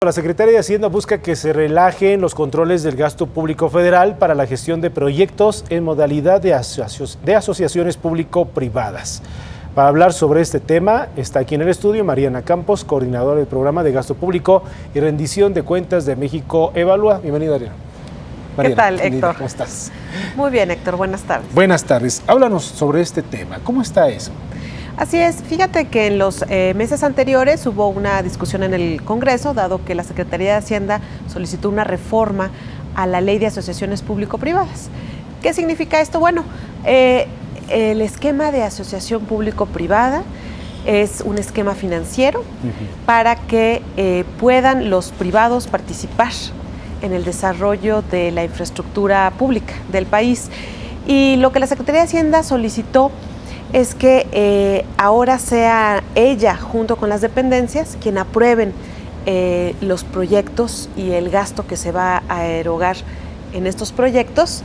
La Secretaría de Hacienda busca que se relajen los controles del gasto público federal para la gestión de proyectos en modalidad de asociaciones público-privadas. Para hablar sobre este tema, está aquí en el estudio Mariana Campos, coordinadora del programa de gasto público y rendición de cuentas de México Evalúa. Bienvenida, Mariana. ¿Qué tal, Héctor? ¿Cómo estás? Muy bien, Héctor. Buenas tardes. Buenas tardes. Háblanos sobre este tema. ¿Cómo está eso? Así es. Fíjate que en los meses anteriores hubo una discusión en el Congreso, dado que la Secretaría de Hacienda solicitó una reforma a la Ley de Asociaciones Público-Privadas. ¿Qué significa esto? Bueno, el esquema de asociación público-privada es un esquema financiero para que puedan los privados participar en el desarrollo de la infraestructura pública del país. Y lo que la Secretaría de Hacienda solicitó es que ahora sea ella, junto con las dependencias, quien aprueben los proyectos y el gasto que se va a erogar en estos proyectos,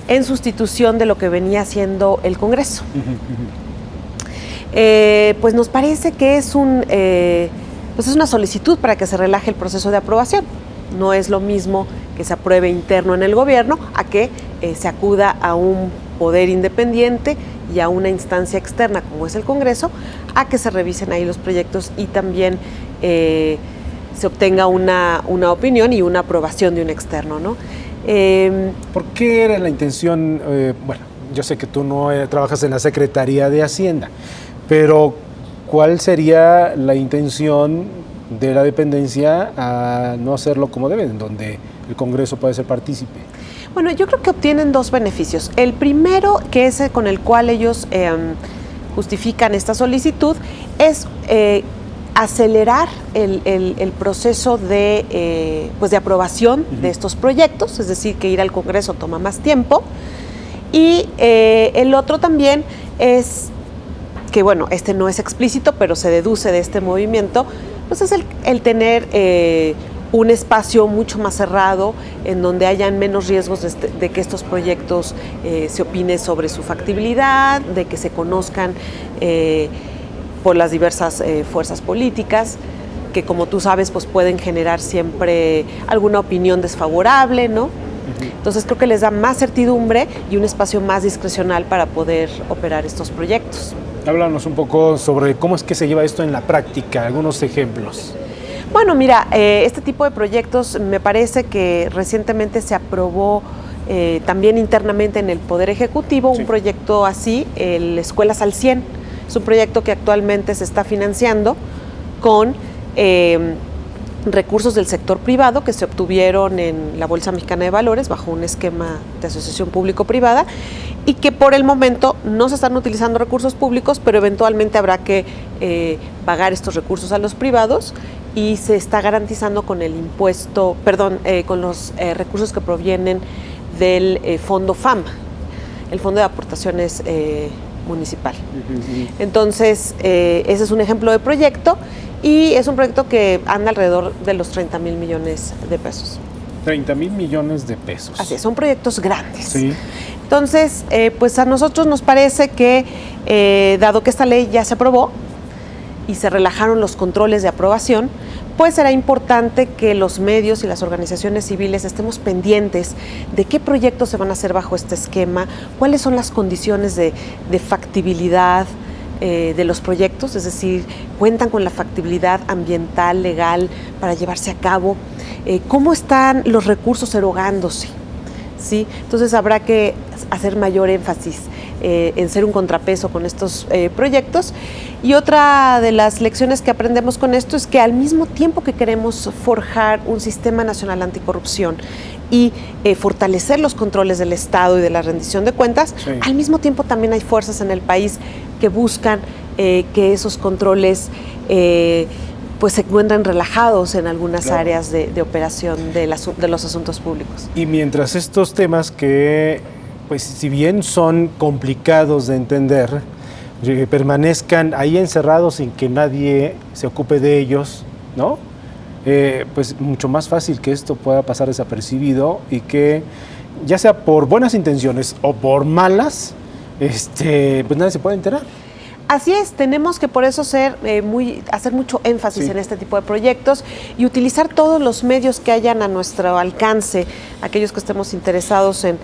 en sustitución de lo que venía haciendo el Congreso. Pues nos parece que es una solicitud para que se relaje el proceso de aprobación. No es lo mismo que se apruebe interno en el gobierno a que se acuda a un poder independiente y a una instancia externa como es el Congreso, a que se revisen ahí los proyectos y también se obtenga una opinión y una aprobación de un externo, ¿no? ¿Por qué era la intención? Bueno, yo sé que tú no trabajas en la Secretaría de Hacienda, pero ¿cuál sería la intención de la dependencia a no hacerlo como deben, donde el Congreso puede ser partícipe? Bueno, yo creo que obtienen dos beneficios. El primero, que es con el cual ellos justifican esta solicitud, es acelerar el proceso de aprobación de estos proyectos, es decir, que ir al Congreso toma más tiempo. Y el otro también es que, bueno, este no es explícito, pero se deduce de este movimiento, pues es el tener un espacio mucho más cerrado en donde hayan menos riesgos de que estos proyectos se opine sobre su factibilidad, de que se conozcan por las diversas fuerzas políticas, que como tú sabes pues pueden generar siempre alguna opinión desfavorable, ¿no? Entonces creo que les da más certidumbre y un espacio más discrecional para poder operar estos proyectos. Háblanos un poco sobre cómo es que se lleva esto en la práctica, algunos ejemplos. Bueno, mira, este tipo de proyectos me parece que recientemente se aprobó también internamente en el Poder Ejecutivo un proyecto así, el Escuelas al 100. Es un proyecto que actualmente se está financiando con recursos del sector privado que se obtuvieron en la Bolsa Mexicana de Valores bajo un esquema de asociación público-privada y que por el momento no se están utilizando recursos públicos, pero eventualmente habrá que pagar estos recursos a los privados y se está garantizando con el impuesto, con los recursos que provienen del Fondo FAM, el Fondo de Aportaciones Municipal. Entonces, ese es un ejemplo de proyecto y es un proyecto que anda alrededor de los 30,000 millones de pesos. 30,000 millones de pesos. Así es, son proyectos grandes. Sí. Entonces, pues a nosotros nos parece que, dado que esta ley ya se aprobó y se relajaron los controles de aprobación, pues será importante que los medios y las organizaciones civiles estemos pendientes de qué proyectos se van a hacer bajo este esquema, cuáles son las condiciones de factibilidad de los proyectos, es decir, cuentan con la factibilidad ambiental, legal para llevarse a cabo, cómo están los recursos erogándose, ¿sí? Entonces habrá que hacer mayor énfasis en ser un contrapeso con estos proyectos. Y otra de las lecciones que aprendemos con esto es que al mismo tiempo que queremos forjar un sistema nacional anticorrupción y fortalecer los controles del Estado y de la rendición de cuentas, al mismo tiempo también hay fuerzas en el país que buscan que esos controles pues se encuentran relajados en algunas áreas de operación de los asuntos públicos. Y mientras estos temas que, pues si bien son complicados de entender, permanezcan ahí encerrados sin que nadie se ocupe de ellos, ¿no? Pues mucho más fácil que esto pueda pasar desapercibido y que, ya sea por buenas intenciones o por malas, pues nadie se puede enterar. Así es, tenemos que por eso hacer mucho énfasis en este tipo de proyectos y utilizar todos los medios que hayan a nuestro alcance, aquellos que estemos interesados en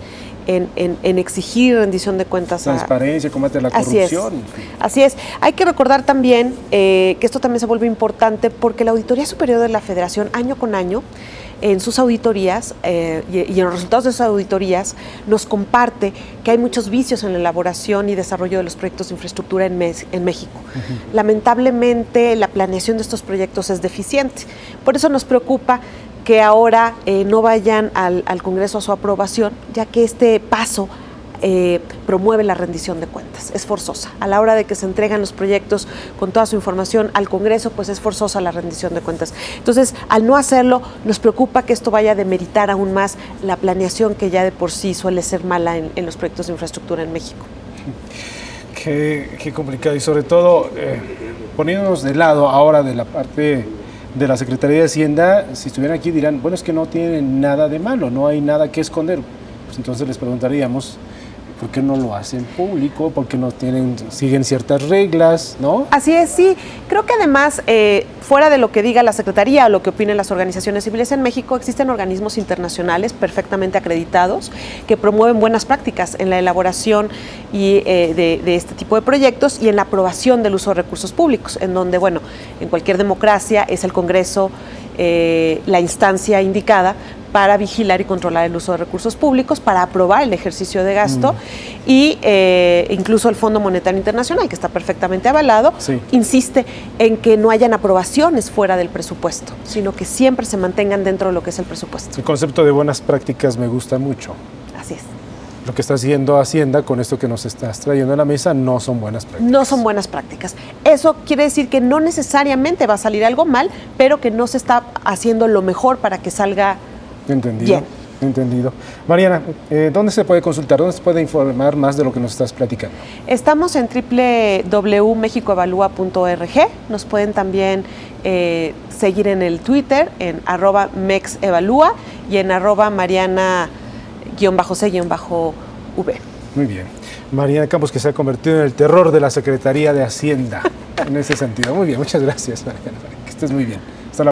exigir rendición de cuentas. Transparencia, combate a la corrupción. Así es. Hay que recordar también que esto también se vuelve importante porque la Auditoría Superior de la Federación, año con año, en sus auditorías y en los resultados de sus auditorías, nos comparte que hay muchos vicios en la elaboración y desarrollo de los proyectos de infraestructura en México. Lamentablemente, la planeación de estos proyectos es deficiente. Por eso nos preocupa que ahora no vayan al Congreso a su aprobación, ya que este paso promueve la rendición de cuentas, es forzosa. A la hora de que se entregan los proyectos con toda su información al Congreso, pues es forzosa la rendición de cuentas. Entonces, al no hacerlo, nos preocupa que esto vaya a demeritar aún más la planeación que ya de por sí suele ser mala en los proyectos de infraestructura en México. Qué complicado, y sobre todo poniéndonos de lado ahora de la parte de la Secretaría de Hacienda, si estuvieran aquí dirán, bueno, es que no tienen nada de malo, no hay nada que esconder. Pues entonces les preguntaríamos, ¿por qué no lo hacen público? ¿Por qué no siguen ciertas reglas, no? Así es, sí. Creo que además, fuera de lo que diga la Secretaría o lo que opinen las organizaciones civiles en México, existen organismos internacionales perfectamente acreditados que promueven buenas prácticas en la elaboración y de este tipo de proyectos y en la aprobación del uso de recursos públicos, en donde, bueno, en cualquier democracia es el Congreso la instancia indicada para vigilar y controlar el uso de recursos públicos, para aprobar el ejercicio de gasto y incluso el Fondo Monetario Internacional, que está perfectamente avalado, insiste en que no hayan aprobaciones fuera del presupuesto, sino que siempre se mantengan dentro de lo que es el presupuesto. El concepto de buenas prácticas me gusta mucho. Así es. Lo que está haciendo Hacienda con esto que nos estás trayendo a la mesa no son buenas prácticas. No son buenas prácticas. Eso quiere decir que no necesariamente va a salir algo mal, pero que no se está haciendo lo mejor para que salga Entendido. bien. Entendido. Mariana, ¿dónde se puede consultar? ¿Dónde se puede informar más de lo que nos estás platicando? Estamos en www.mexicoevalua.org. Nos pueden también seguir en el Twitter, en @mexevalúa y en @mariana_c_v. Muy bien. Mariana Campos, que se ha convertido en el terror de la Secretaría de Hacienda en ese sentido. Muy bien, muchas gracias, Mariana. Que estés muy bien. Hasta la